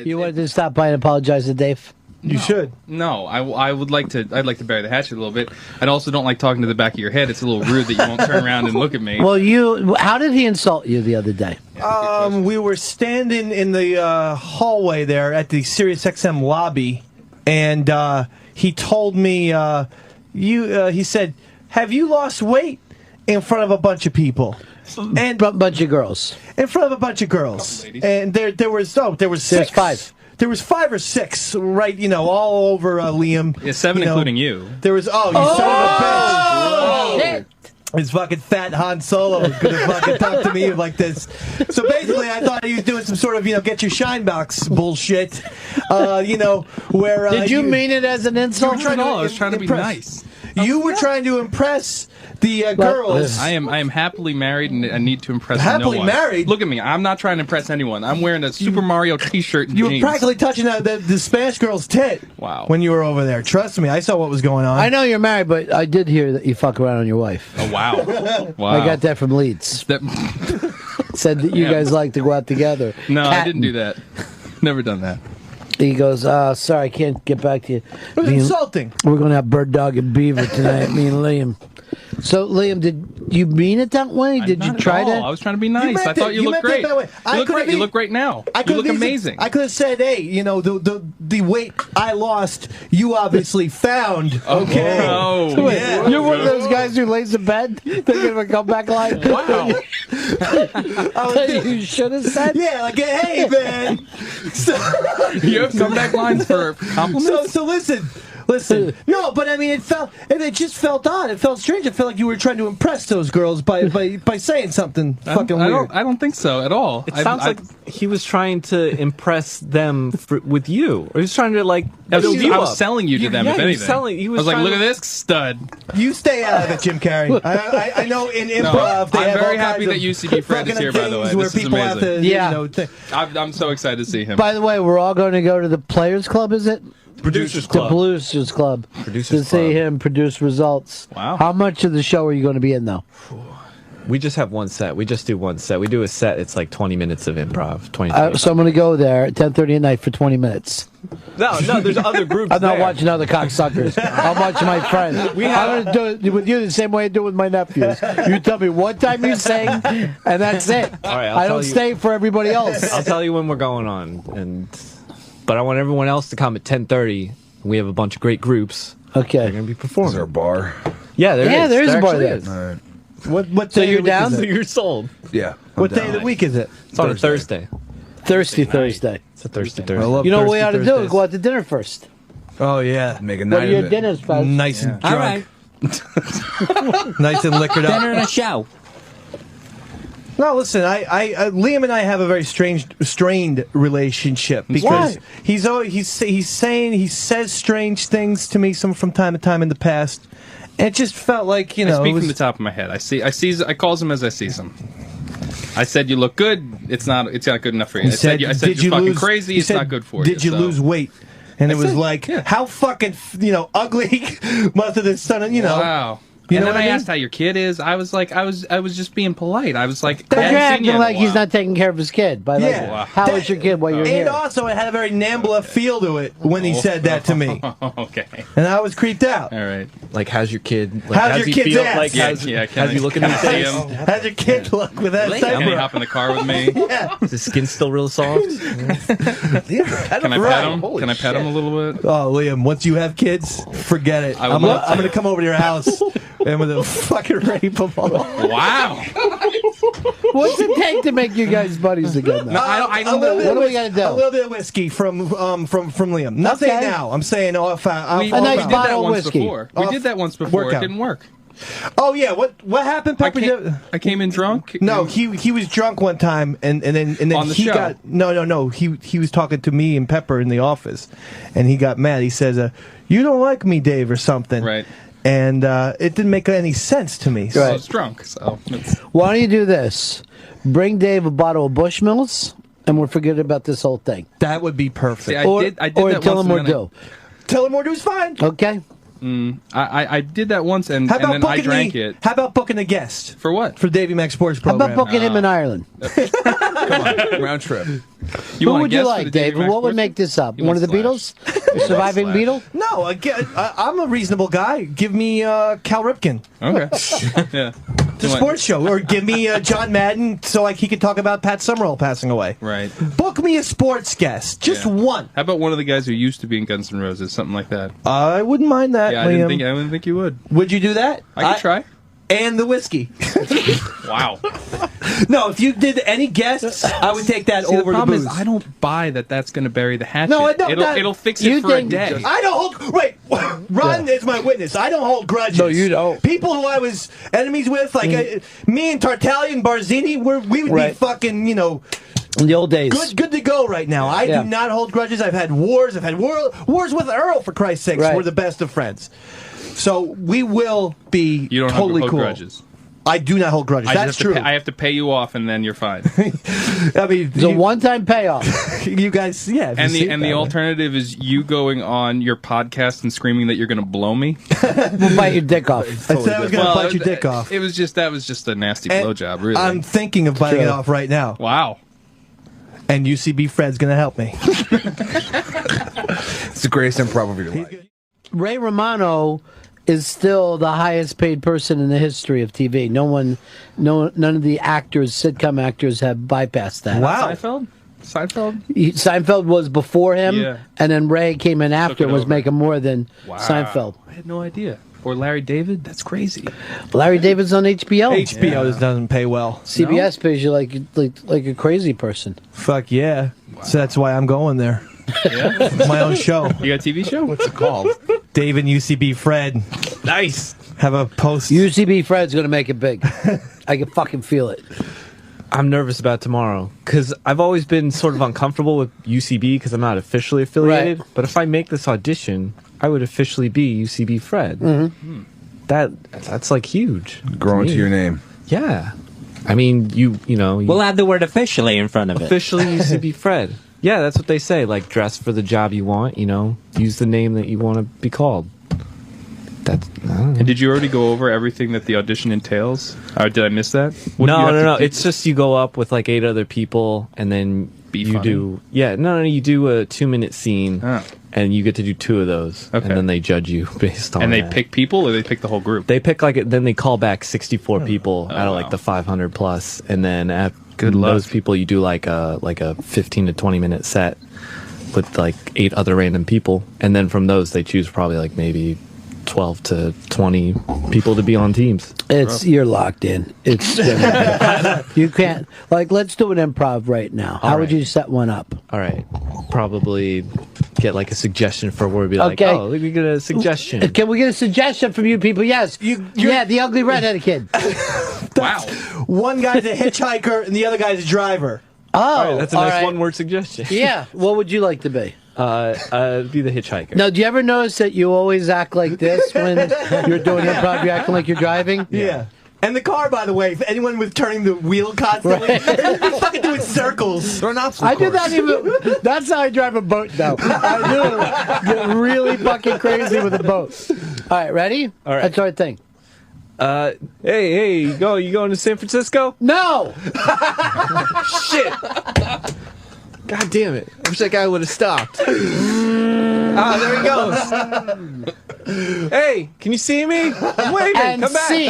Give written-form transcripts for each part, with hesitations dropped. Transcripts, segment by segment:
You wanted to stop by and apologize to Dave? You should. No, I would like to. I'd like to bury the hatchet a little bit. I also don't like talking to the back of your head. It's a little rude that you won't turn around and look at me. Well, how did he insult you the other day? We were standing in the hallway there at the SiriusXM lobby, and he told me, he said, "Have you lost weight?" in front of a bunch of people. And a bunch of girls. In front of a bunch of girls. And there was six. There's 5. There was 5 or 6, right, all over Liam. Yeah, 7 including you. There was, son of a bitch. His fucking fat Han Solo was going to fucking talk to me like this. So basically, I thought he was doing some sort of, get your shine box bullshit. Where... Did you mean it as an insult? No, I was trying to be nice. You were trying to impress the girls. I am happily married and I need to impress happily no one. Married? Look at me. I'm not trying to impress anyone. I'm wearing a Super Mario T-shirt and You were jeans. practically touching the Spanish girl's tit. Wow. When you were over there. Trust me, I saw what was going on. I know you're married, but I did hear that you fuck around on your wife. Oh, wow. Wow. I got that from Leeds. Said that you guys like to go out together. No, I didn't do that. Never done that. He goes, sorry, I can't get back to you. It was insulting. We're going to have bird dog and beaver tonight, me and Liam. So, Liam, did you mean it that way? Did you try to? I was trying to be nice. I thought you looked great. You look great. You look great now. You look amazing. I could have said, hey, the weight I lost, you obviously found. Okay. Oh, yeah. You're one of those guys who lays in bed thinking of a comeback line? Wow. You should have said. Yeah, like, hey, man. You have comeback lines for compliments? So listen. No, but I mean, it just felt odd. It felt strange. It felt like you were trying to impress those girls by saying something fucking weird. I don't think so at all. It sounds like he was trying to impress them with you. Or he was trying to, I build you up. was selling you to them, if anything. He was I was like, trying look at this stud. You stay out of it, Jim Carrey. I know in improv they I'm have very all happy kinds that of UCB Fred is here, by the way. where This is people have amazing. to, Yeah. I'm so excited to see him. By the way, we're all going to go to the Players Club, is it? Producers The Club. Producers Club. Producers to see Club. him produce results. Wow. How much of the show are you going to be in, though? We just have one set. We just do one set. We do a set. It's like 20 minutes of improv. 20. So I'm going to go there at 10:30 at night for 20 minutes. No, there's other groups. I'm not there. watching other cocksuckers. I'm watching my friends. I'm going to do it with you the same way I do with my nephews. You tell me what time you sing, and that's it. All right, I don't stay for everybody else. I'll tell you when we're going on, but I want everyone else to come at 10:30. We have a bunch of great groups. Okay. They're going to be performing. Is there a bar? Yeah, there is. There is a bar actually there. is. All right. What So day you're of the week down? is So it? you're sold. Yeah. What day of the week is it? It's on a Thursday. Thirsty Thursday. It's a Thursday. I love You know what we Thirsty ought to do? Thursdays. Go out to dinner first. Oh yeah, Make a Go night to your of it. dinners first. nice and All drunk, right. nice and liquored up. Dinner and a show. No, listen, Liam and I have a very strained relationship because Why? he says strange things to me from time to time in the past. And it just felt like, I it speak was- from the top of my head. I calls him as I sees him. I said you look good. It's not good enough for you. I said you're fucking crazy. you It's said, not good for you. Did you so. lose weight? And it was said, like, yeah. how fucking, ugly must have this son, Wow. You And know then what I I mean? asked how your kid is. I was like, I was just being polite. I was like, But I you're hadn't seen you acting in a like he's while. not taking care of his kid. By Yeah. like, how is your kid while you're And here? also, it had a very Nambla feel to it when he said that to me. Okay. And I was creeped out. All right. Like, how's your kid? Like, How's your he kid's feel? ass? Like, Yeah, how's, yeah. how's he looking in the see face? him? How's your kid look with that Can he diaper? hop in the car with me? Yeah. Is his skin still real soft? Can I pet him? Can I pet him a little bit? Oh, Liam, once you have kids, forget it. I would I'm love to. gonna come over to your house and with a fucking rape them all. Wow. What's it take to make you guys buddies again? Though? No, I don't know. What do we got to A do? little bit of whiskey from Liam. Nothing Okay. now. I'm saying off. We nice did bottle that of once whiskey. before. We did that once before. Workout. It didn't work. Oh yeah. What happened, Pepper? I came in drunk. No, and- he was drunk one time, and then On the he show. got no. He was talking to me and Pepper in the office, and he got mad. He says, "You don't like me, Dave, or something." Right. And it didn't make any sense to me. I was drunk, so it's, Why don't you do this? Bring Dave a bottle of Bushmills, and we'll forget about this whole thing. That would be perfect. See, I Or did or that tell once him or and then do. Tell him more dude's fine. Okay? I did that once and How about then I booking drank the? it. How about booking a guest For what? for Davey Mac Sports How program? about booking him in Ireland? Round trip. Who would you like, Dave? What would make this up? One of the Beatles? Surviving Beatle? No, again, I'm a reasonable guy. Give me Cal Ripken. Okay. Yeah. The sports show. Or give me John Madden so like he can talk about Pat Summerall passing away. Right. Book me a sports guest. Just one. How about one of the guys who used to be in Guns N' Roses? Something like that. I wouldn't mind that, Yeah, I Liam. didn't think you would. Would you do that? I could try. And the whiskey. Wow. No, if you did any guests, I would take that See, over the problem booze. is I don't buy that that's going to bury the hatchet. No, I don't. It'll fix it for a day. I don't hold... Wait, Ron is my witness. I don't hold grudges. No, you don't. People who I was enemies with, like me and Tartaglia and Barzini, we would be fucking, in the old days. Good to go right now. I do not hold grudges. I've had wars. I've had wars with Earl, for Christ's sakes. Right. We're the best of friends. So we will be You don't totally hold cool. grudges. I do not hold grudges. That's true. I have to pay you off, and then you're fine. I mean, It's a one-time payoff. you guys, yeah. And the alternative is you going on your podcast and screaming that you're going to blow me. We'll bite your dick off. I said I was going to bite your dick off. That was just a nasty blowjob, really. I'm thinking of biting it off right now. Wow. And UCB Fred's going to help me. It's the greatest improv of your life. Ray Romano is still the highest paid person in the history of TV. None of the actors, sitcom actors, have bypassed that. Wow. Seinfeld? Seinfeld was before him, and then Ray came in after and was making more than Seinfeld. I had no idea. Or Larry David? That's crazy. Larry David's on HBO. HBO doesn't pay well. CBS pays you like a crazy person. Fuck yeah. Wow. So that's why I'm going there. Yeah? My own show. You got a TV show? What's it called? Dave and UCB Fred. Nice. Have a post. UCB Fred's going to make it big. I can fucking feel it. I'm nervous about tomorrow because I've always been sort of uncomfortable with UCB because I'm not officially affiliated. Right. But if I make this audition, I would officially be UCB Fred. Mm-hmm. That's like huge. Growing to your name. Yeah. I mean, you know. We'll add the word officially in front of it. Officially UCB Fred. Yeah, that's what they say. Like, dress for the job you want, use the name that you want to be called. And did you already go over everything that the audition entails? Or did I miss that? No. It's just you go up with like 8 other people, and then you do. Yeah, you do a 2-minute scene, and you get to do 2 of those, and then they judge you based on. And they that. pick people, or they pick the whole group. They pick then they call back 64 people out of like the 500 plus, and then at those people you do like a 15 to 20 minute set with like 8 other random people, and then from those they choose probably like maybe 12 to 20 people to be on teams. You're locked in. You can't let's do an improv right now. How would you set one up? All right, probably get like a suggestion for where we'd be like, oh, we get a suggestion. Can we get a suggestion from you people? Yes. The ugly redheaded kid. Wow. One guy's a hitchhiker and the other guy's a driver. Oh, all right, that's a nice one-word suggestion. Yeah. What would you like to be? Be the hitchhiker. Now, do you ever notice that you always act like this when you're doing improv? You're acting like you're driving? Yeah. And the car, by the way, if anyone was turning the wheel constantly, they're fucking doing circles. They're not I do that even. That's how I drive a boat, though. I do get really fucking crazy with a boat. All right, ready? All right. That's our thing. Hey, you going to San Francisco? No! Shit! God damn it. I wish that guy would have stopped. There he goes. Hey, can you see me? I'm waving. And come back. C.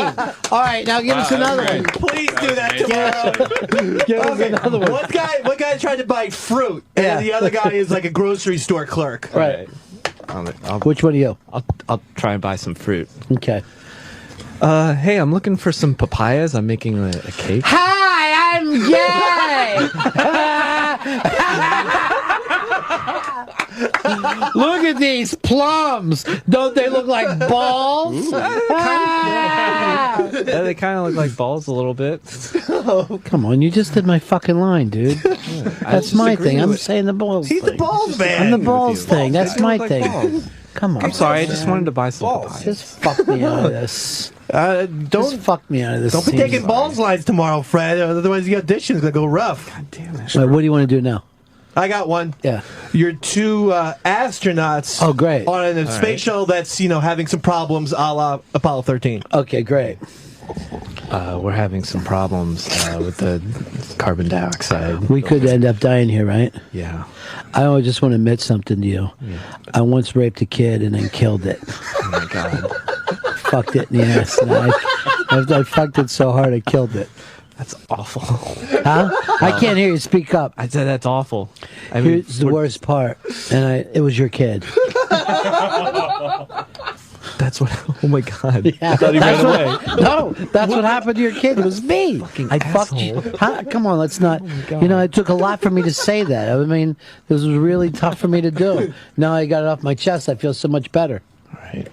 All right, now give us another one. Please do that tomorrow. Give us another one. One guy tried to buy fruit, and the other guy is like a grocery store clerk. Right. Which one are you? I'll try and buy some fruit. Okay. Hey, I'm looking for some papayas. I'm making a cake. Hi, I'm gay. Look at these plums. Don't they look like balls? Yeah, they kind of look like balls a little bit. Oh, come on. You just did my fucking line, dude. That's my thing. I'm saying the balls He's thing. the balls man. I'm the balls thing. That's my thing. Come on. I'm sorry. I just wanted to buy some balls. papayas. Just fuck me out of this. Don't fuck me out of this. Don't be taking balls lines tomorrow, Fred. Otherwise, the audition's gonna go rough. God damn it. Right, what do you want to do now? I got one. Yeah. You're 2 astronauts. Oh, great. On a space shuttle that's having some problems, a la Apollo 13. Okay, great. We're having some problems with the carbon dioxide. We could end up dying here, right? Yeah. I just want to admit something to you. Yeah. I once raped a kid and then killed it. Oh my God. Fucked it in the ass. And I fucked it so hard I killed it. That's awful. Huh? I can't hear you. Speak up. I said that's awful. I mean, Here's the worst part. And it was your kid. That's what. Oh my God. Yeah, I thought he ran away. No, that's what happened to your kid. It was me. I fucked you. Huh? Come on, let's not. It took a lot for me to say that. I mean, this was really tough for me to do. Now I got it off my chest. I feel so much better. All right.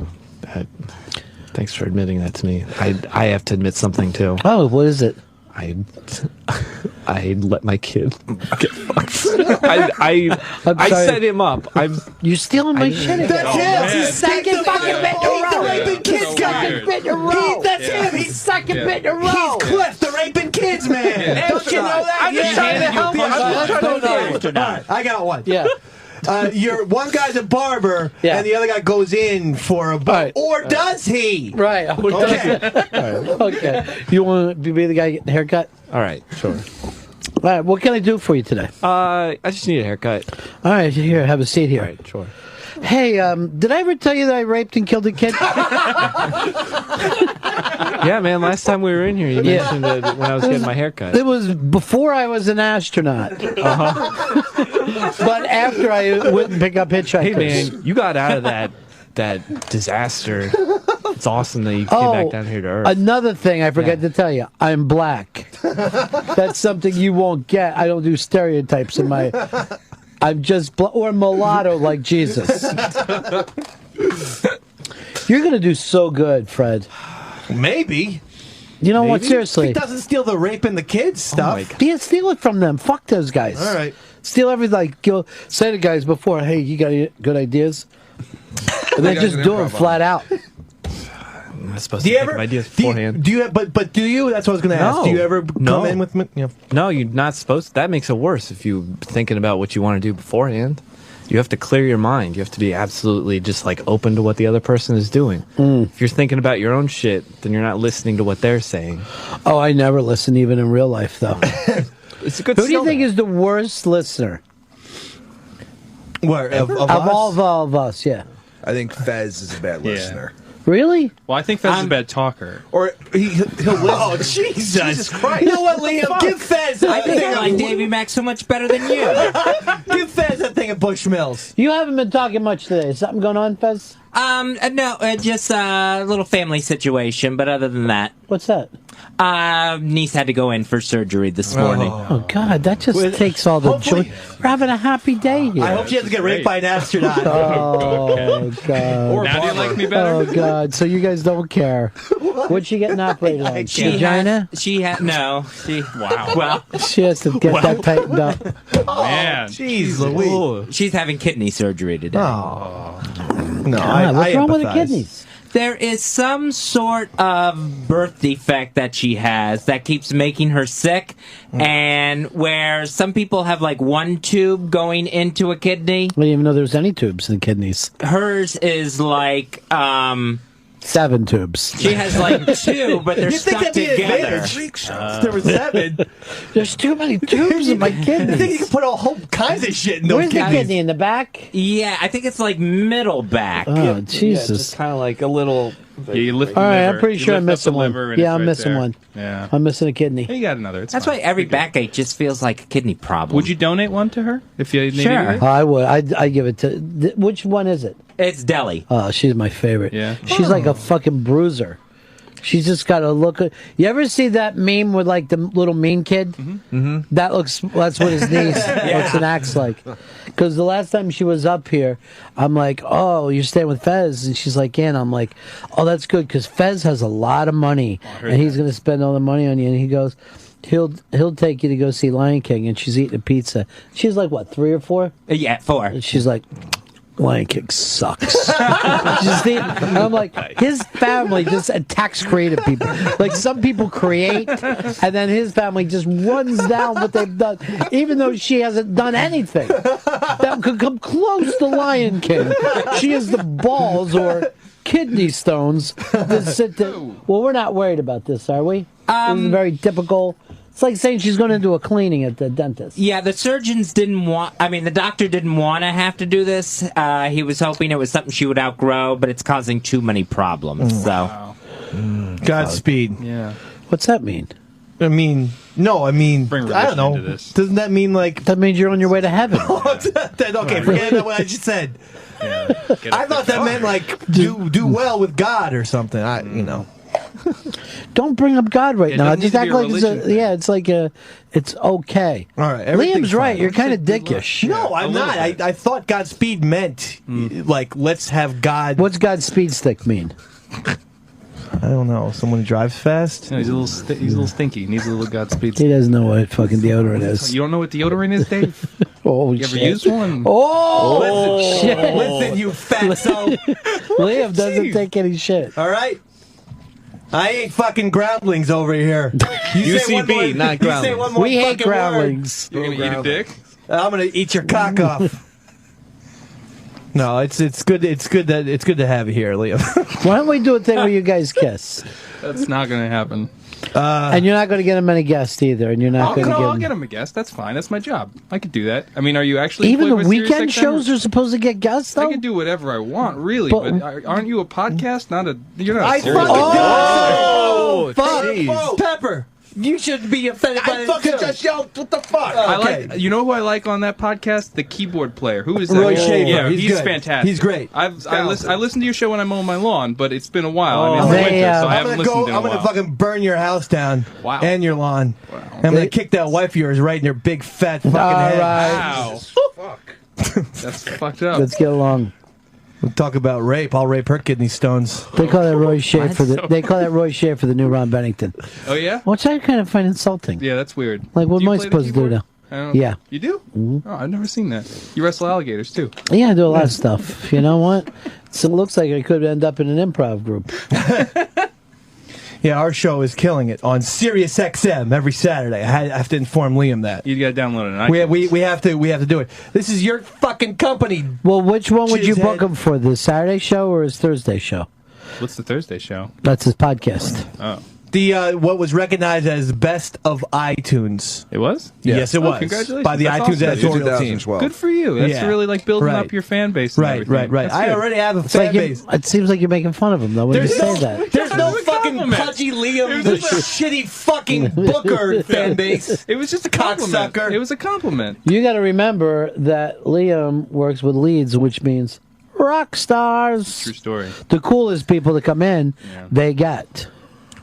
Thanks for admitting that to me. I have to admit something too. Oh, what is it? I let my kid get fucked. I set him up. You're stealing my shit. That's him. He's second fucking bit in a row. He's the raping kids guy. Bit in a row. That's him. He's second bit in a row. He's Cliff, the raping kids man. Don't you know that? I'm just trying to help you. I'm just trying to know. I got one. Yeah. One guy's a barber, Yeah. and the other guy goes in for a Right. or does he? Right. Okay. Okay. You want to be the guy getting a haircut? All right, sure. All right. What can I do for you today? I just need a haircut. All right. Here, have a seat here. All right, sure. Hey, did I ever tell you that I raped and killed a kid? Yeah, man. Last time we were in here, you mentioned that when I was getting my haircut. It was before I was an astronaut. But after I wouldn't pick up hitchhikers. Hey, man, you got out of that disaster. It's awesome that you came back down here to Earth. Another thing I forgot to tell you, I'm black. That's something you won't get. I don't do stereotypes in my... I'm just... or mulatto like Jesus. You're going to do so good, Fred. Maybe. You know what? Seriously. He doesn't steal the raping the kids stuff. Yeah, steal it from them. Fuck those guys. All right. Steal everything. Like, say to guys before, hey, you got any good ideas? And then just do them flat out. I'm not supposed to think of ideas beforehand. Do you? But do you? That's what I was going to ask. Do you ever come in with? No, you're not supposed to. That makes it worse if you're thinking about what you want to do beforehand. You have to clear your mind. You have to be absolutely just like open to what the other person is doing. If you're thinking about your own shit, then you're not listening to what they're saying. Oh, I never listen, even in real life, though. It's a good. Who do you think is the worst listener? Where of all of us? Yeah. I think Fez is a bad listener. Really? Well, I think Fez is a bad talker. Or he'll listen. Oh, Jesus Christ. You know what, Liam? Give Fez I think I like Davy Mack so much better than you. Give Fez that thing at Bushmills. You haven't been talking much today. Is something going on, Fez? No, just a little family situation, but other than that. What's that? Niece had to go in for surgery this morning. Oh, God, that just takes all the joy. We're having a happy day here. I hope she doesn't get raped by an astronaut. Oh, God. Now do you like me better? Oh, God. So you guys don't care. What'd she get operated on? Vagina? Wow. Well, She has to get that tightened up. Man. Jeez Louise. she's having kidney surgery today. Oh. No, God, what's wrong with the empathize. kidneys? There is some sort of birth defect that she has that keeps making her sick, and where some people have like one tube going into a kidney. I didn't even know there was any tubes in the kidneys. Hers is like 7 tubes. she has like 2, but they're You think stuck that'd be an together. advantage? There were 7. There's too many tubes in my I think you kidneys. can put a whole kinds of shit in those Where's the kidneys. kidney? In the back? Yeah, I think it's like middle back. Oh, Jesus. Just kind of like a little. Yeah, you lift the All right, liver. I'm pretty You sure I'm lift up missing the one. liver and Yeah, it's I'm right missing there. one. Yeah. I'm missing a kidney. Hey, you got another. It's That's fine. why every You're good. backache just feels like a kidney problem. Would you donate one to her if you needed Sure. it? I would. I'd give it to. Which one is it? It's Deli. Oh, she's my favorite. Yeah. She's like a fucking bruiser. She's just got a look. You ever see that meme with like the little mean kid? Mm-hmm. That's what his niece looks and acts like. Because the last time she was up here, I'm like, "Oh, you're staying with Fez," and she's like, "Yeah." And I'm like, "Oh, that's good because Fez has a lot of money, and he's going to spend all the money on you." And he goes, "He'll take you to go see Lion King," and she's eating a pizza. She's like, what, 3 or 4? Yeah, 4. And she's like, Lion King sucks. And I'm like, his family just attacks creative people. Like, some people create, and then his family just runs down what they've done, even though she hasn't done anything that could come close to Lion King. She has the balls or kidney stones to sit there. Well, we're not worried about this, are we? This is very typical. It's like saying she's going to do a cleaning at the dentist. Yeah, the surgeons didn't want... I mean, the doctor didn't want to have to do this. He was hoping it was something she would outgrow, but it's causing too many problems, so... Wow. Godspeed. Yeah. What's that mean? I mean, no, I mean, I don't know. Doesn't that mean like... That means you're on your way to heaven. Okay, forget about what I just said. Yeah, I thought that meant like do well with God or something. You know. Don't bring up God right now. doesn't Just need to act be a like it's religion thing. it's like it's okay. All right, Liam's right. You're kind of dickish. No, I'm not. I thought Godspeed meant like let's have God. What's Godspeed stick mean? I don't know. Someone who drives fast. No, he's a little stinky. He needs a little Godspeed. He doesn't know what fucking deodorant is. You don't know what deodorant is, Dave? Oh, You ever shit. used one? Oh, shit. Listen, you fatso. Liam doesn't take any shit. All right. I ain't fucking groundlings over here. You say one UCB, more- not You say groundlings. one more We hate fucking word, groundlings. You're gonna eat a dick? I'm gonna eat your cock off. No, it's good to have you here, Liam. Why don't we do a thing where you guys kiss? That's not gonna happen. And you're not going to get him any guests either, and you're not going to I'll get get him. him a guest. That's fine. That's my job. I could do that. I mean, are you actually Even the employed by weekend SiriusXM? shows are supposed to get guests, I though. can do whatever I want, really. But- But aren't you a podcast? Not a. You're not. I A serious fucking podcast. fuck jeez. Pepper. You should be offended by I fucking this too. just yelled, what the fuck? I Okay. like. You know who I like on that podcast? The keyboard player. Who is that? Roy Schaefer. Yeah, He's he's good. fantastic. He's great. I listen to your show when I mow my lawn, but it's been a while. I mean, it's They, winter, so I I'm haven't gonna listened in a I'm gonna while. fucking burn your house down. Wow. And your lawn. Wow. And I'm gonna kick that wife of yours right in your big fat fucking All head. right. Wow. Fuck. That's fucked up. Let's get along. We'll talk about rape. I'll rape her kidney stones. They call that Roy Schaefer. They call that Roy Schaefer the new Ron Bennington. Oh yeah. Which I kind of find insulting. Yeah, that's weird. Like, what Do you am I play the supposed to do keyboard? now? I don't- Yeah. You do? Oh, I've never seen that. You wrestle alligators too. Yeah, I do a lot of stuff. You know what? So it looks like I could end up in an improv group. Yeah, our show is killing it on Sirius XM every Saturday. I have to inform Liam that. You gotta download it. On iTunes. We have to do it. This is your fucking company. Well, which one would you book Cheesehead. him for? The Saturday show or his Thursday show? What's the Thursday show? That's his podcast. Oh, The what was recognized as best of iTunes. it was. Yes, it Oh, was. congratulations. By the That's iTunes awesome. editorial team. 2012. Good for you. That's Yeah. really like building Right. up your fan base. And Right. everything. I That's good. already have a It's fan like you- base. it seems like you're making fun of him, though, when you say that. There's no It was a fucking compliment. pudgy Liam, It the was just shitty fucking Booker fan base. It was just a compliment. Cocksucker. It was a compliment. You got to remember that Liam works with leads, which means rock stars. True story. The coolest people to come in, Yeah. they get.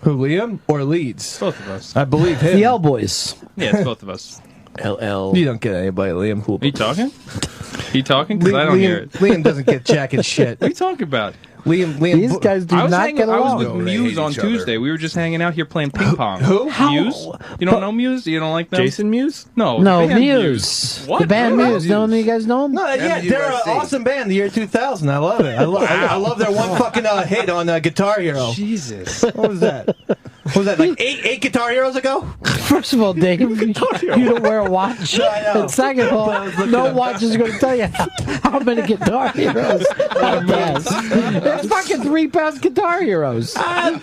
Who, Liam or Leeds? Both of us. I believe him. The L Boys. Yeah, it's both of us. LL. You don't get anybody, Liam. Are you talking? Are you talking? Because I don't hear it. Liam doesn't get jack and shit. What are you talking about? Liam. These guys do I was, not get I was along. with They Muse hate on each other. Tuesday. We were just hanging out here playing ping pong. Who? Muse? You don't know Muse? You don't like them? Jason Muse? No. No, the band Muse. What? The band What? Muse. None of you guys know them? No, yeah, they're an USA. awesome band. The year 2000. I love it. I love their one fucking hit on Guitar Hero. Jesus. What was that? What was that? Like eight Guitar Heroes ago? First of all, Dave, you don't wear a watch. I know. And second of all, no watch is going to tell you how many Guitar Heroes I guess. There's fucking 3-pound Guitar Heroes. I'm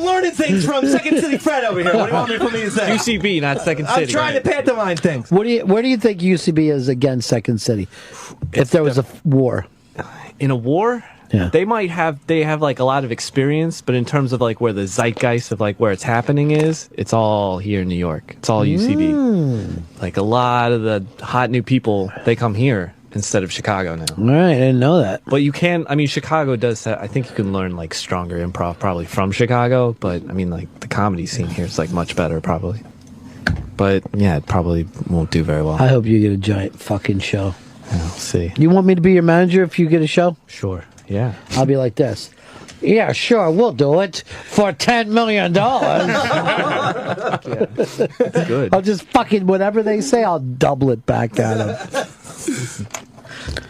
learning things from Second City Fred over here. What do you want me for me to say? UCB, not Second I'm City. trying to pantomime things. Where do you think UCB is against Second City? If there was a war. In a war, Yeah. they have like a lot of experience, but in terms of like where the zeitgeist of like where it's happening is, it's all here in New York. It's all UCB. Like a lot of the hot new people, they come here instead of Chicago now. All right, I didn't know that. But you can, I mean, Chicago does that. I think you can learn like stronger improv probably from Chicago, but I mean, like the comedy scene here is like much better probably. But yeah, it probably won't do very well. I hope you get a giant fucking show. We'll see. You want me to be your manager if you get a show? Sure. Yeah. I'll be like this. Yeah, sure, we'll do it for $10 million. It's good. I'll just fucking, whatever they say, I'll double it back at them.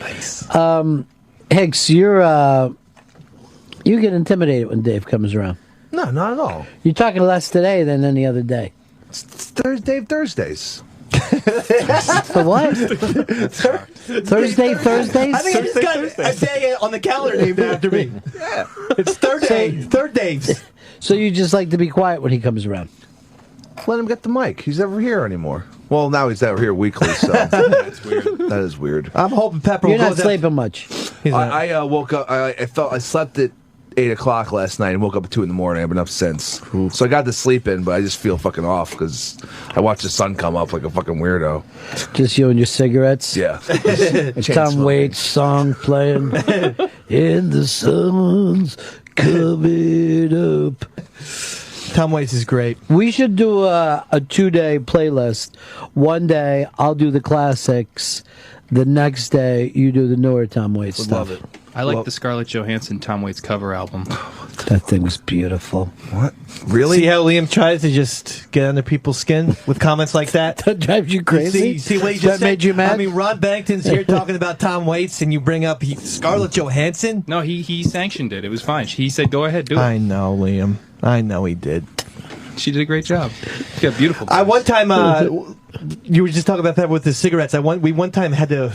Nice. Hicks, you get intimidated when Dave comes around. No, not at all. You're talking less today than any other day. It's Thursdays. For what? Thursdays? I think I just got a day on the calendar named after me. Yeah. It's Third Day. Third Daves. So you just like to be quiet when he comes around. Let him get the mic. He's never here anymore. Well, now he's never here weekly, so that's weird. That is weird. I'm hoping Pepper. You're will not sleeping much. I woke up. I slept at 8 o'clock last night and woke up at 2 in the morning. I've been up since. So I got to sleep in, but I just feel fucking off because I watched the sun come up like a fucking weirdo. Just you and your cigarettes. Yeah. Tom Waits song playing. And the sun's coming up. Tom Waits is great. We should do a 2-day playlist. One day I'll do the classics. The next day you do the newer Tom Waits stuff. Love it. I like the Scarlett Johansson Tom Waits cover album. That thing was beautiful. What? Really? See how Liam tries to just get under people's skin with comments like that? That drives you crazy? See what he just that said? made you mad? I mean, Ron Bennington's here talking about Tom Waits, and you bring up Scarlett Johansson? No, he sanctioned it. It was fine. He said, "Go ahead, do it." I know, Liam. I know he did. She did a great job. She got beautiful. I one time, you were just talking about that with the cigarettes. We one time had to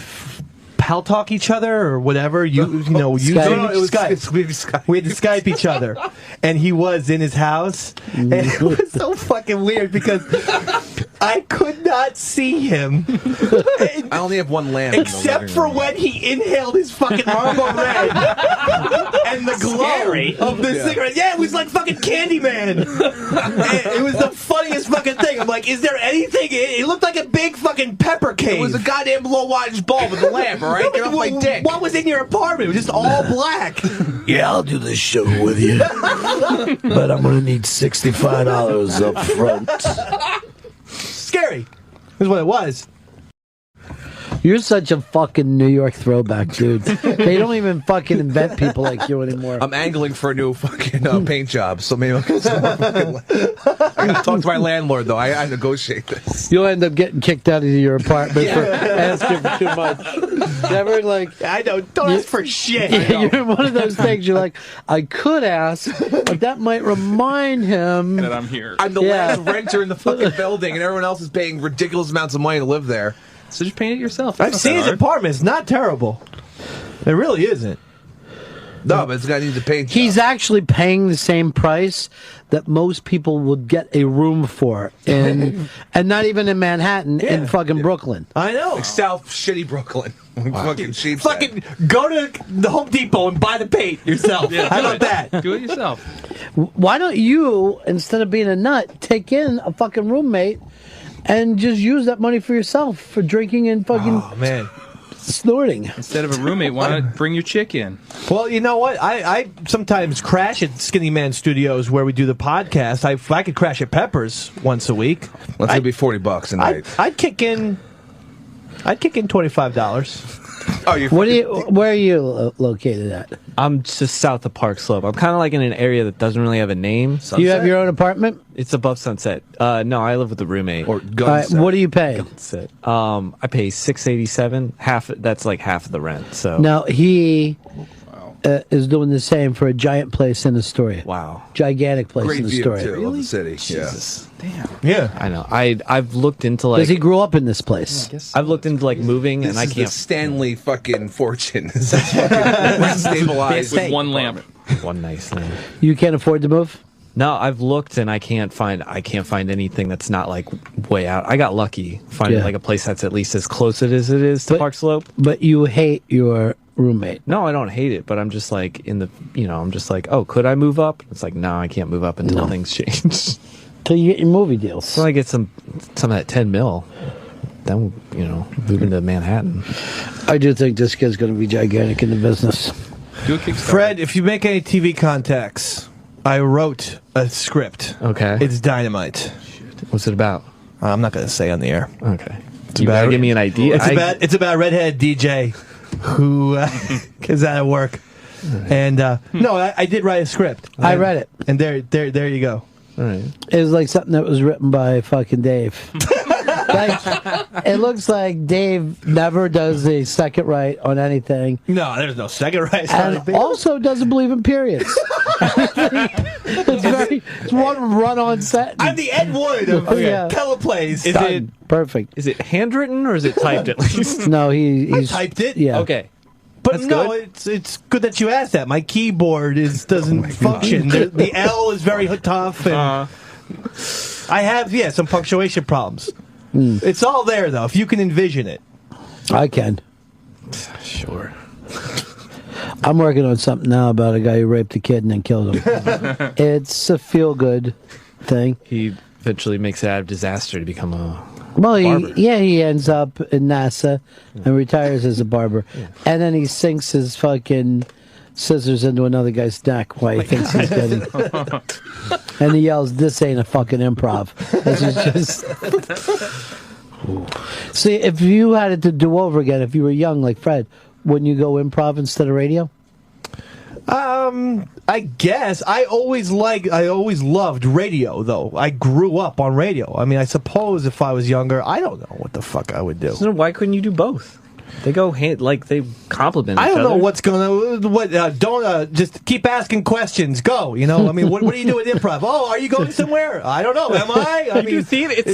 pal talk each other or whatever. You know, Skype. No, it was Skype. We had to Skype each other, and he was in his house, and it was so fucking weird because I could not see him. I only have one lamp. Except for when he inhaled his fucking Marlboro Red and the glow of the cigarette. Yeah, it was like fucking Candyman. It was the funniest fucking thing. I'm like, is there anything? It looked like a big fucking pepper cave. It was a goddamn low wattage bulb with a lamp, all right? Get off my dick. What was in your apartment? It was just all black. Yeah, I'll do this show with you. But I'm going to need $65 up front. Scary. That's what it was. You're such a fucking New York throwback, dude. They don't even fucking invent people like you anymore. I'm angling for a new fucking paint job, so maybe I'll get some more fucking I gotta talk to my landlord, though. I negotiate this. You'll end up getting kicked out of your apartment for asking for too much. Never like... I know. Don't ask for shit. You're one of those things, you're like, I could ask, but that might remind him... that I'm here. I'm the last renter in the fucking building, and everyone else is paying ridiculous amounts of money to live there. So just paint it yourself. I've seen his apartment. It's not terrible. It really isn't. No, but it's got to need the paint job. He's actually paying the same price that most people would get a room for, and not even in Manhattan, in fucking Brooklyn. I know. Like South shitty Brooklyn. Fucking cheap. Fucking go to the Home Depot and buy the paint yourself. How about that? Do it yourself. Why don't you, instead of being a nut, take in a fucking roommate and just use that money for yourself for drinking and fucking snorting? Instead of a roommate, why not bring your chick in? Well, you know what? I sometimes crash at Skinny Man Studios where we do the podcast. If I could crash at Pepper's once a week, well, that'd be $40 a night. I'd kick in $25. Oh, you. Where are you located at? I'm just south of Park Slope. I'm kind of like in an area that doesn't really have a name. Do you have your own apartment? It's above Sunset. No, I live with a roommate. Or what do you pay? Sunset. I pay $687. Half. That's like half of the rent. So now he is doing the same for a giant place in Astoria. Wow, gigantic place Great in view Astoria. too, of the city. Jesus. Damn. Yeah, I know. I've looked into like. Because he grew up in this place. I've looked into like moving, This and I is can't. the Stanley fucking fortune. This is fucking stabilized With one lamp. One nice thing. You can't afford to move? No, I've looked and I can't find anything that's not like way out. I got lucky finding like a place that's at least as close as it is to Park Slope. But you hate your roommate. No, I don't hate it, but I'm just like I'm just like, oh, could I move up? It's like, no, I can't move up until things change. Till you get your movie deals. So I get some of that 10 mil. Then move into Manhattan. I do think this kid's going to be gigantic in the business. Do a Kickstarter. Fred, if you make any TV contacts, I wrote a script. Okay. It's dynamite. What's it about? I'm not going to say on the air. Okay. You gotta give me an idea. It's about a redhead DJ who is out of work. And no, I did write a script. I read it. And there you go. All right. It was like something that was written by fucking Dave. It looks like Dave never does a second right on anything. No, there's no second right. And also doesn't believe in periods. It's one run-on sentence. I'm the Ed Wood of teleplays. Is it perfect? Is it handwritten or is it typed at least? No, he's typed it. Yeah. Okay. But Well, no, it's good that you asked that. My keyboard doesn't function. The L is very tough, and I have some punctuation problems. It's all there though. If you can envision it, I can. Sure. I'm working on something now about a guy who raped a kid and then killed him. It's a feel-good thing. He eventually makes it out of disaster to become a Well, barber. he ends up in NASA and retires as a barber. And then he sinks his fucking scissors into another guy's neck while he thinks he's getting... and he yells, "This ain't a fucking improv." This is just... See, if you had it to do over again, if you were young like Fred, wouldn't you go improv instead of radio? I guess I always loved radio though. I grew up on radio. I mean, I suppose if I was younger, I don't know what the fuck I would do. So why couldn't you do both? They go they complement each I don't know other. what's going to... don't just keep asking questions. Go, I mean, what do you do with improv? Oh, are you going somewhere? I don't know. Am I? I mean, it's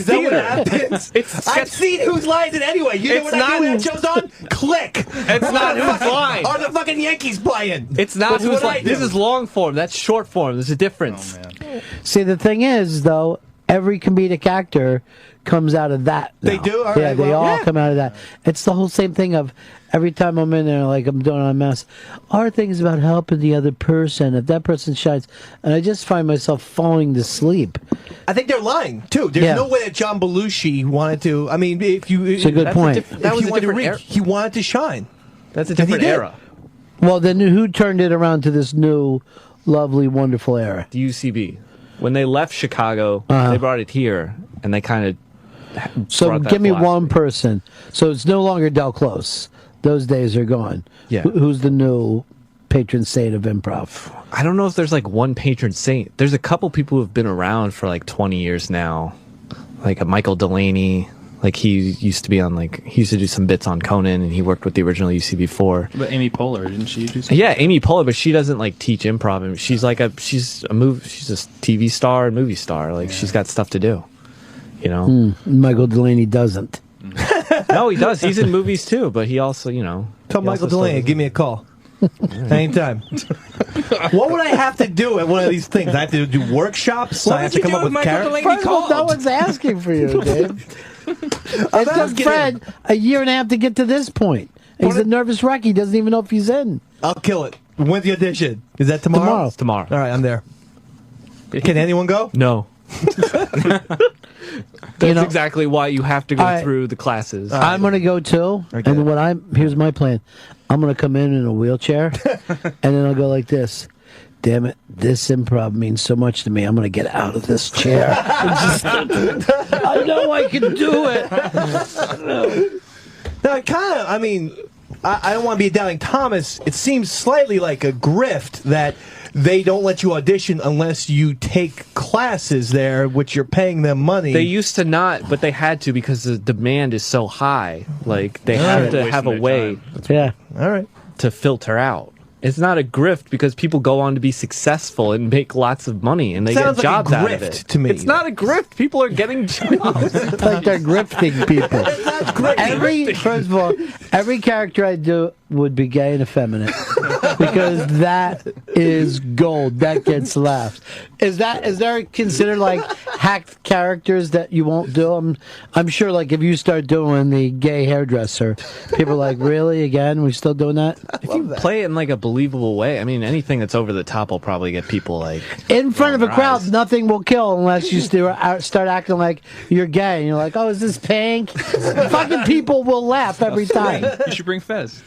that what happens? I've seen Whose Line Is It Anyway? You know what I do when that show's on? Click. It's not Whose Line. Are the fucking Yankees playing? It's not Whose Line. This is long form. That's short form. There's a difference. Oh, See, the thing is, though, every comedic actor comes out of that. They now. do? All yeah, right, they well, all yeah. come out of that. It's the whole same thing of every time I'm in there, like I'm doing on mess, our thing is about helping the other person. If that person shines, and I just find myself falling to sleep. I think they're lying too. There's no way that John Belushi wanted to. I mean, if you, it's a good point. That was a different era. He wanted to shine. That's a different era. Well, then who turned it around to this new, lovely, wonderful era? The UCB. When they left Chicago, they brought it here, and they kind of. So give me one person. So it's no longer Del Close. Those days are gone. Yeah. Who's the new patron saint of improv? I don't know if there's like one patron saint. There's a couple people who have been around for like 20 years now, like a Michael Delaney. Like he used to be on he used to do some bits on Conan, and he worked with the original UC before. But Amy Poehler, didn't she do something? Yeah, Amy Poehler, but she doesn't teach improv. And she's a TV star and movie star. She's got stuff to do. Michael Delaney doesn't. No, he does. He's in movies too, but he also, Tell Michael Delaney, give me a call. Anytime. What would I have to do at one of these things? I have to do workshops? I have to come up with characters? First of all, no one's asking for you, Dave. It took Fred a year and a half to get to this point. He's a nervous wreck. He doesn't even know if he's in. I'll kill it. When's the audition? Is that tomorrow? It's tomorrow. All right, I'm there. Can anyone go? No. That's exactly why you have to go through the classes. I'm going to go too. And here's my plan. I'm going to come in a wheelchair, and then I'll go like this. Damn it, this improv means so much to me. I'm going to get out of this chair. I know I can do it. Now, I don't want to be a doubting Thomas. It seems slightly like a grift that they don't let you audition unless you take classes there, which you're paying them money. They used to not, but they had to because the demand is so high. They have to have a way to filter out. It's not a grift because people go on to be successful and make lots of money and they get jobs out of it. To me. It's not a grift. People are getting jobs. It's like they're grifting people. First of all, every character I do would be gay and effeminate because that is gold. That gets laughs. Is there considered hacked characters that you won't do? I'm sure if you start doing the gay hairdresser, people are like, really again? We still doing that? If you play it in a believable way, I mean, anything that's over the top will probably get people in front of a crowd. Nothing will kill unless you start acting like you're gay and you're like, oh, is this pink? Fucking people will laugh every time. You should bring Fez.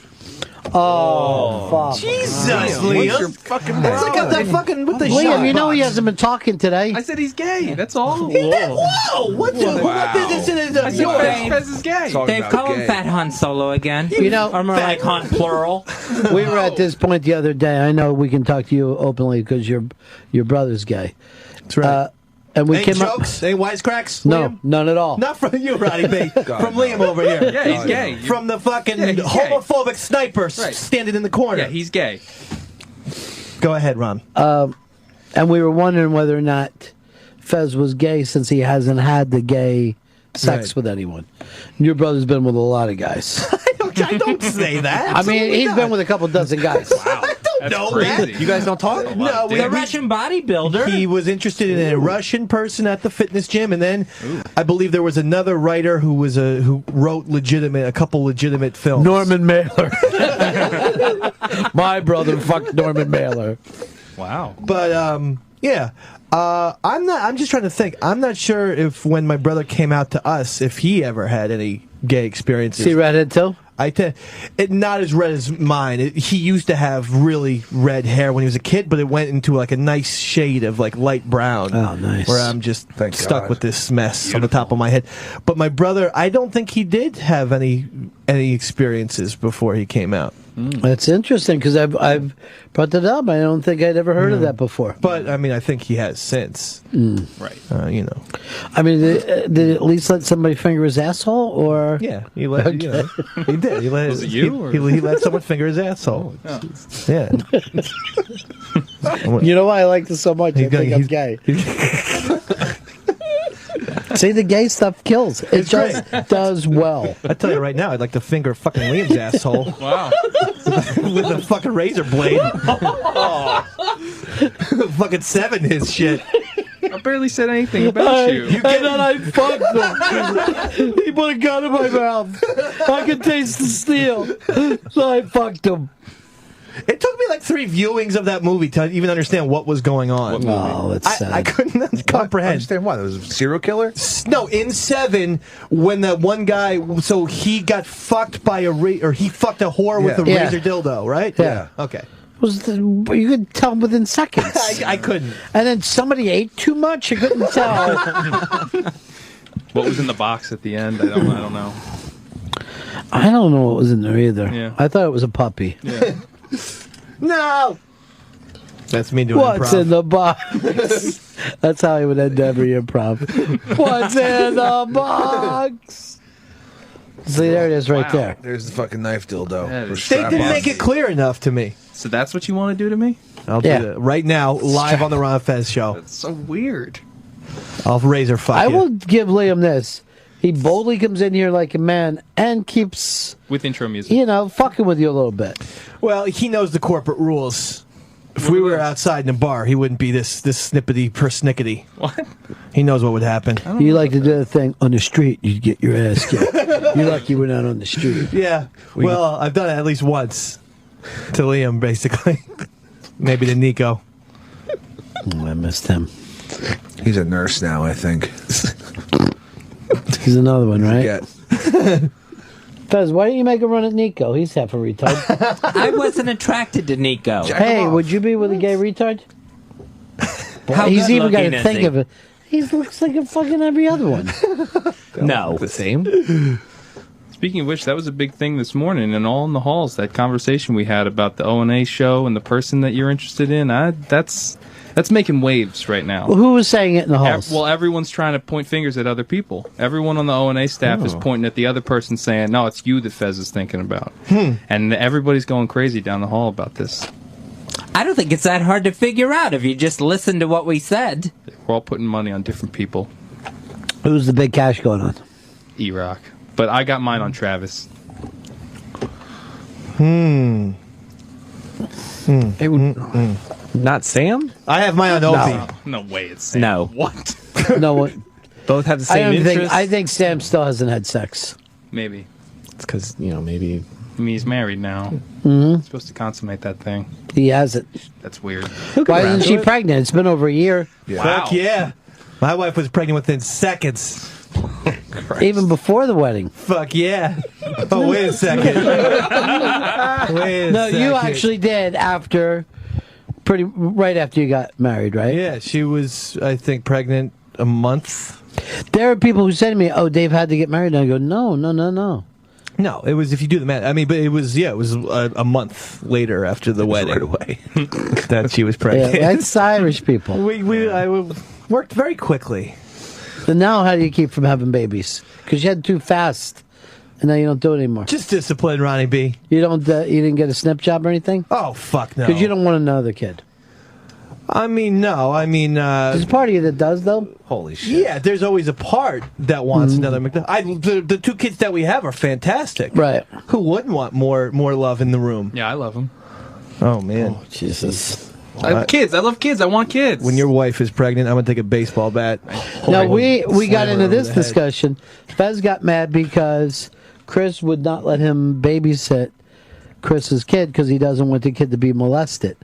Oh, fuck. Jesus, Liam. It's like that fucking with the Liam, you know he hasn't been talking today. I said he's gay. That's all. Whoa! What business is I said Fez is gay. Dave, call him Fat Han Solo again. Or more like Han plural. We were at this point the other day. I know we can talk to you openly because your brother's gay. That's right. And we Any came jokes? Any wisecracks? No, Liam? none at all. Not from you, Roddy B. From Liam over here. Yeah, he's gay. From the fucking homophobic sniper standing in the corner. Yeah, he's gay. Go ahead, Ron. And we were wondering whether or not Fez was gay since he hasn't had the gay sex with anyone. Your brother's been with a lot of guys. I don't say that. I mean, he's been with a couple dozen guys. Wow. I don't know that. You guys don't talk? No, the Russian bodybuilder. He was interested in a Russian person at the fitness gym, and then I believe there was another writer who wrote a couple legitimate films. Norman Mailer. My brother fucked Norman Mailer. Wow. But yeah. I'm just trying to think. I'm not sure if when my brother came out to us, if he ever had any gay experiences. See redhead too? Not as red as mine. He used to have really red hair when he was a kid, but it went into like a nice shade of like light brown. Oh, nice. Where I'm just stuck God. with this mess on the top of my head. But my brother, I don't think he did have any experiences before he came out. That's interesting because I've brought that up. I don't think I'd ever heard of that before. But I mean, I think he has since. Right. You know. I mean, did he at least let somebody finger his asshole, or Yeah, he let. You know, he did. He let. Was it you, He let someone finger his asshole. Yeah. You know why I like this so much? I think I'm gay. See, the gay stuff kills. It just does well. I tell you right now, I'd like to finger fucking Liam's asshole. Wow. With a fucking razor blade. Fucking 7 his shit. I barely said anything about you. And then I fucked him. He put a gun in my mouth. I could taste the steel. So I fucked him. It took me like 3 viewings of that movie to even understand what was going on. Oh, that's sad. I couldn't comprehend. Understand what? It was a serial killer? No, in 7, when that one guy, so he got fucked by he fucked a whore with a Yeah. razor dildo, right? Yeah. Okay. You could tell within seconds. I couldn't. And then somebody ate too much. You couldn't tell. What was in the box at the end? I don't know. I don't know what was in there either. Yeah. I thought it was a puppy. Yeah. No! That's me doing What's improv. in the box? That's how I would end every improv. What's in the box? See, there it is right Wow. there. There's the fucking knife dildo. That Or is- They strap didn't on. make it clear enough to me. So that's what you want to do to me? I'll Yeah. do that right now, live on the Ron Fez show. That's so weird. I'll razor fuck I you. will give Liam this. He boldly comes in here like a man and keeps, With intro music. fucking with you a little bit. Well, he knows the corporate rules. If we were outside in a bar, he wouldn't be this snippety persnickety. What? He knows what would happen. You like to do the thing on the street, you'd get your ass kicked. You're lucky we're not on the street. Yeah. Well, I've done it at least once. To Liam, basically. Maybe to Nico. Oh, I missed him. He's a nurse now, I think. He's another one, right? Yeah. Fez, why don't you make a run at Nico? He's half a retard. I wasn't attracted to Nico. Hey, would you be with a gay retard? How He's good even got looking to is think he? of it. He looks like a fucking every other one. No. The same? Speaking of which, that was a big thing this morning and all in the halls. That conversation we had about the O&A show and the person that you're interested in. That's making waves right now. Well, who was saying it in the halls? Well, everyone's trying to point fingers at other people. Everyone on the O&A staff is pointing at the other person saying, no, it's you that Fez is thinking about. And everybody's going crazy down the hall about this. I don't think it's that hard to figure out if you just listen to what we said. We're all putting money on different people. Who's the big cash going on? E-Rock. But I got mine on Travis. Not Sam? I have my own Opie. No way it's Sam. No. What? No one. Both have the I same don't think. interests? I think Sam still hasn't had sex. Maybe. It's because, maybe... I mean, he's married now. Mm-hmm. He's supposed to consummate that thing. He hasn't. That's weird. Why isn't she pregnant? It's been over a year. Yeah. Wow. Fuck yeah. My wife was pregnant within seconds. Even before the wedding. Fuck yeah. Oh, wait a second. Wait a No, second. you actually did right after you got married, right? Yeah, she was, I think, pregnant a month. There are people who say to me, "Oh, Dave had to get married," and I go, "No." No, it was, if you do the math. I mean, but it was a month later after the wedding. Right away. That she was Yeah, pregnant. that's Irish people. I worked very quickly. And now, how do you keep from having babies? Because you had too fast, and now you don't do it anymore. Just discipline, Ronnie B. You don't. You didn't get a snip job or anything? Oh, fuck no. Because you don't want another kid. I mean, no. I mean, There's a part of you that does, though. Holy shit. yeah, there's always a part that wants another McDonald's. The two kids that we have are fantastic. Right. Who wouldn't want more love in the room? Yeah, I love them. Oh, man. Jesus. I have kids. I love kids. I want kids. When your wife is pregnant, I'm going to take a baseball bat. Now, we got Slam her into over this the head. discussion. Fez got mad because Chris would not let him babysit Chris's kid because he doesn't want the kid to be molested.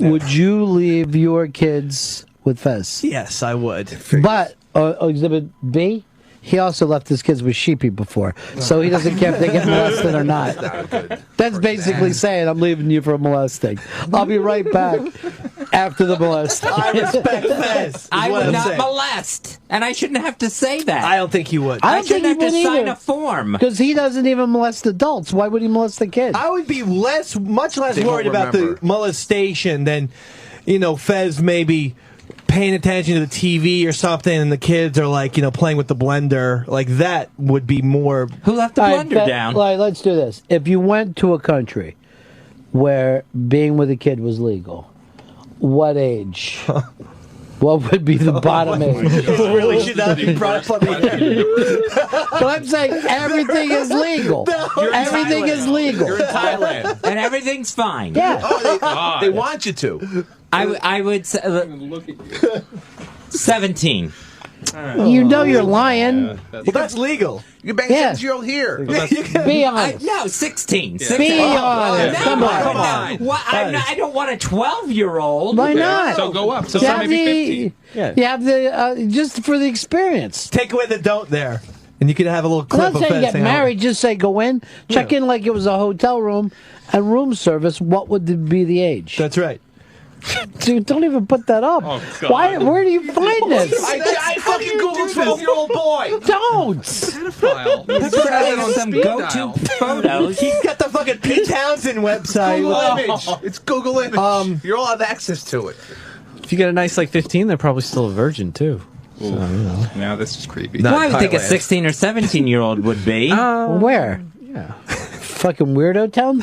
Would you leave your kids with Fez? Yes, I would. But Exhibit B, he also left his kids with Sheepy before, so he doesn't care if they get molested or not. That's basically saying I'm leaving you for molesting. I'll be right back after the molesting. I respect Fez. I would not molest, and I shouldn't have to say that. I don't think he would. I I don't think shouldn't he have to would sign either. a form. Because he doesn't even molest adults. Why would he molest the kid? I would be much less They won't worried about the remember. molestation than, Fez maybe paying attention to the TV or something, and the kids are like, playing with the blender. Like that would be more. Who left the All right, blender down? All right, let's do this. If you went to a country where being with a kid was legal, what age? What would be the bottom age? Really should not be brought up on the air. But I'm saying everything is legal. Everything is legal. You're in Thailand. And everything's fine. Yeah. They want you to. I would say Look at you. 17. You know you're lying. Well, that's legal. You bang Yeah. 7-year-old here. Be honest. No, 16. Be 16. honest. No, Come on. come on. Well, I don't want a 12-year-old. Why not? So go up. So You have maybe 15. You have the just for the experience. Take away the don't there, and you can have a little I'm clip not of saying Fez get saying, married. Just say go in, check in like it was a hotel room, and room service. What would be the age? That's right. Dude, don't even put that up. Oh, God. Why? Where do you find this? I fucking Googled 12-year-old boy. Don't. Pedophile. Put that on some Speed go-to dial. photos. He's got the fucking Pete Townsend website. Google image. It's Google image. You all have access to it. If you get a nice like 15, they're probably still a virgin too. So, Now this is creepy. No. Well, I would think a Thailand. 16 or 17-year-old would be. Where? Yeah. Fucking weirdo town.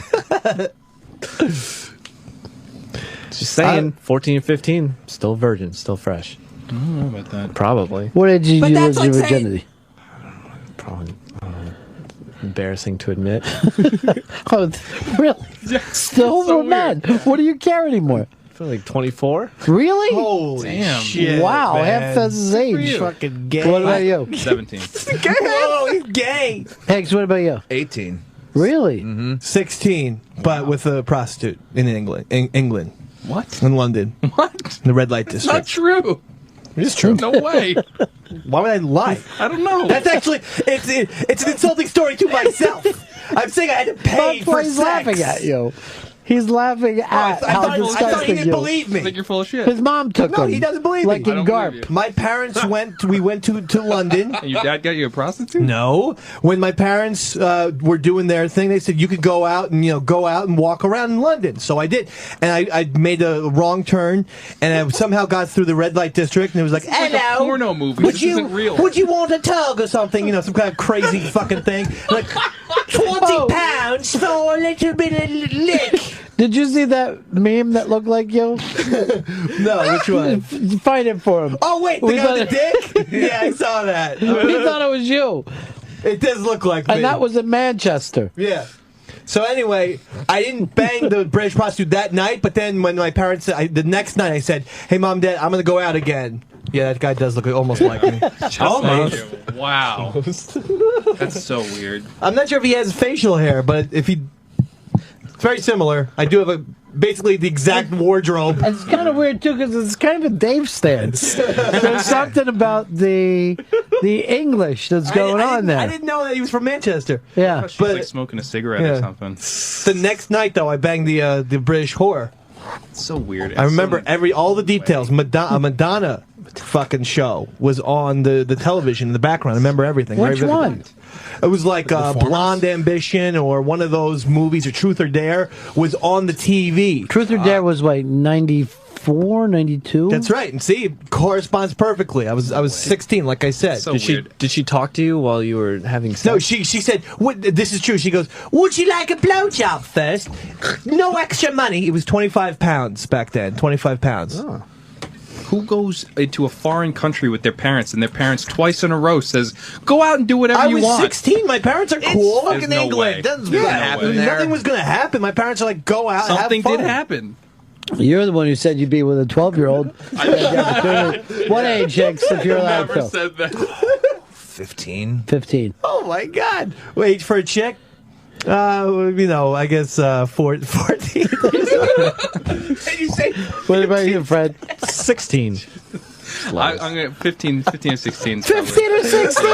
Just saying, 14 and 15, still virgin, still fresh. I don't know about that. Probably. What age did But you that's lose your like saying- virginity? Probably. Embarrassing to admit. Oh, really? Still so or not? What do you care anymore? I feel like 24. Really? Holy Damn. shit! Wow, man. half Fez's age. Fucking gay. What about you? 17. Whoa, he's gay. Hex, what about you? 18. Really? 16, but with a prostitute in England, What? in London, What? the red light Not district. true. It's true. No way. Why would I lie? I don't know. That's actually it's an insulting story to myself. I'm saying I had to pay That's for why he's sex. laughing at you. He's laughing at I how thought he disgusting didn't you. believe I think me. you're full of shit. His mom took No, him. he doesn't believe like me. in I don't Garp. believe you. My parents we went to London. And your dad got you a prostitute? No, when my parents were doing their thing, they said you could go out and walk around in London. So I did, and I made a wrong turn, and I somehow got through the red light district, and it was like, Like a hello, porno movie. Would This you isn't real. would you want a tug or something? Some kind of crazy fucking thing. Like £20 for a little bit of lick. Did you see that meme that looked like you? No, which one? Find it for him. Oh wait, the We guy with thought the dick. Yeah, I saw that. We thought it was you. It does look like me. And that was in Manchester. Yeah. So anyway, I didn't bang the British prostitute that night, but then when my parents, the next night I said, hey, Mom, Dad, I'm going to go out again. Yeah, that guy does look almost like me. Almost. Wow. That's so weird. I'm not sure if he has facial hair, but if he... It's very similar. I do have basically the exact wardrobe. It's kind of weird, too, because it's kind of a Dave stance. There's something about the English that's going on there. I didn't know that he was from Manchester. Yeah. She's But- like smoking a cigarette Yeah. or something. The next night, though, I banged the British whore. It's so weird. I remember all the details. A Madonna fucking show was on the television in the background. I remember everything. Which very one? vividly. It was like Blonde Ambition or one of those movies, or Truth or Dare, was on the TV. Truth or Dare was, like, 94, 92? That's right. And see, it corresponds perfectly. I was 16, like I said. So weird. Did she talk to you while you were having sex? No, she said, this is true. She goes, would you like a blowjob first? No extra money. It was £25 back then. £25. Oh. Who goes into a foreign country with their parents and their parents twice in a row says, "Go out and do whatever you want"? I was 16. My parents are cool. There's Fucking no England. way. Doesn't There's no happen way. there. Nothing was going to happen. My parents are like, go out and Something have fun. did happen. You're the one who said you'd be with a 12-year-old. What age, Hicks, if you're allowed Never to? said that. 15. 15. Oh, my God. Wait, for a chick? I guess 14. You say What about you, Fred? 16. I'm going to 15 or 16. 15 or 16?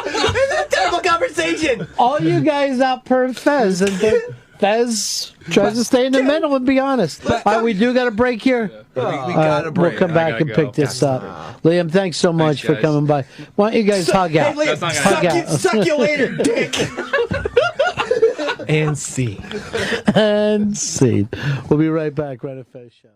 This is a terrible conversation. All you guys out per Fez, and Fez tries to stay in the middle and be honest. All right, we do got a break here. we got a break. We'll come back gotta and go. pick this up. Liam, thanks so much for guys. coming by. Why don't you guys hug out? Hey, Liam, That's not gonna suck you later, dick. And see. And see. We'll be right back, right at Fez Show.